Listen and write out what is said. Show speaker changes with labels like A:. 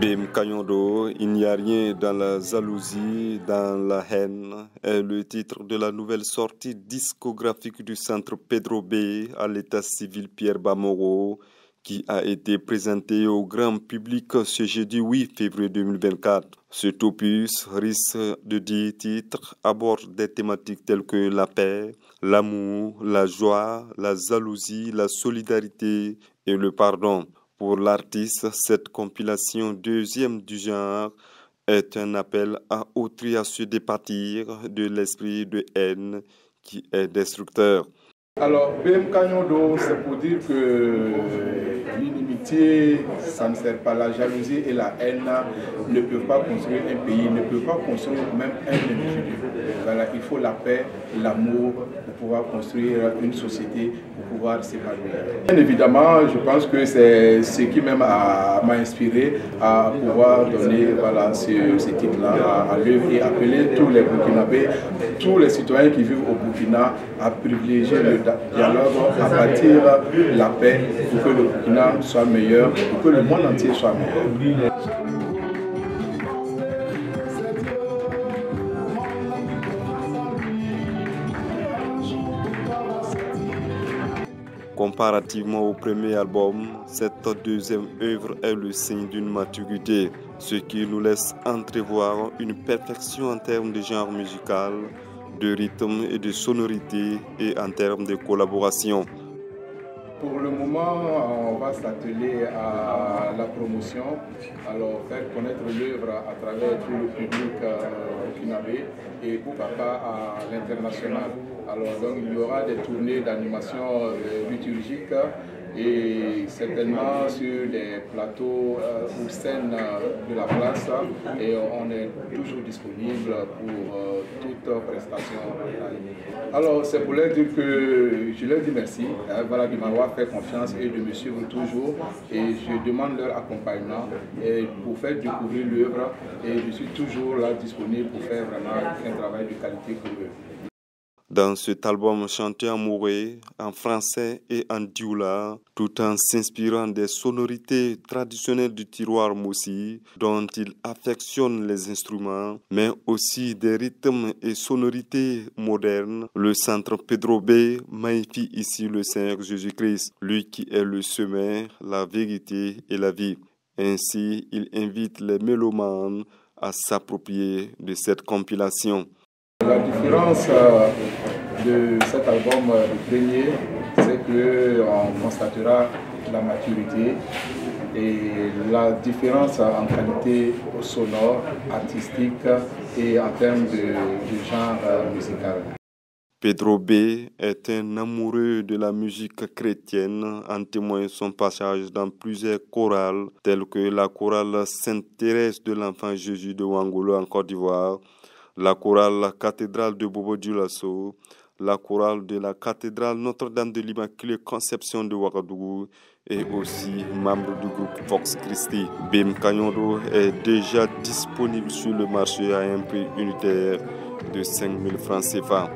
A: Bem Kanyondo, il n'y a rien dans la jalousie, dans la haine, est le titre de la nouvelle sortie discographique du centre Pedro B à l'état civil Pierre Bamoro, qui a été présenté au grand public ce jeudi 8 février 2024. Cet opus, riche de 10 titres, aborde des thématiques telles que la paix, l'amour, la joie, la jalousie, la solidarité et le pardon. Pour l'artiste, cette compilation deuxième du genre est un appel à autrui à se départir de l'esprit de haine qui est destructeur.
B: Alors, BM Kanyondo, c'est pour dire que l'inimitié, ça ne sert pas. La jalousie et la haine ne peuvent pas construire un pays, ne peuvent pas construire même un individu. Voilà, il faut la paix, l'amour pour pouvoir construire une société, pour pouvoir s'épanouir. Bien évidemment, je pense que c'est ce qui même m'a inspiré à pouvoir donner voilà, ce titre-là à l'œuvre et appeler tous les Burkinabés, tous les citoyens qui vivent au Burkina à privilégier le dialogue, à bâtir la paix pour que le Burkina soit meilleur, pour que le monde entier soit meilleur.
A: Comparativement au premier album, cette deuxième œuvre est le signe d'une maturité, ce qui nous laisse entrevoir une perfection en termes de genre musical, de rythme et de sonorité et en termes de collaboration.
B: Pour le moment, on va s'atteler à la promotion, alors faire connaître l'œuvre à travers tout le public burkinabé et pourquoi pas à l'international. Alors donc il y aura des tournées d'animation liturgique et certainement sur des plateaux ou scènes de la place et on est toujours disponible pour toute prestation. Alors c'est pour leur dire que je leur dis merci voilà, de m'avoir fait confiance et de me suivre toujours et je demande leur accompagnement et pour faire découvrir l'œuvre et je suis toujours là disponible pour faire vraiment un travail de qualité pour eux.
A: Dans cet album chanté en mouré, en français et en dioula, tout en s'inspirant des sonorités traditionnelles du terroir moussi, dont il affectionne les instruments, mais aussi des rythmes et sonorités modernes, le centre Pedro B magnifie ici le Seigneur Jésus-Christ, lui qui est le chemin, la vérité et la vie. Ainsi, il invite les mélomanes à s'approprier de cette compilation.
B: La différence de cet album, le premier, c'est qu'on constatera la maturité et la différence en qualité sonore, artistique et en termes de genre musical.
A: Pedro B est un amoureux de la musique chrétienne, en témoigne son passage dans plusieurs chorales, telles que la chorale Sainte-Thérèse de l'Enfant Jésus de Ouangolo en Côte d'Ivoire, la chorale Cathédrale de Bobo Dioulasso, la chorale de la cathédrale Notre-Dame de l'Immaculée Conception de Ouagadougou et aussi membre du groupe Vox Christi. Bem Kanyondo est déjà disponible sur le marché à un prix unitaire de 5 000 francs CFA.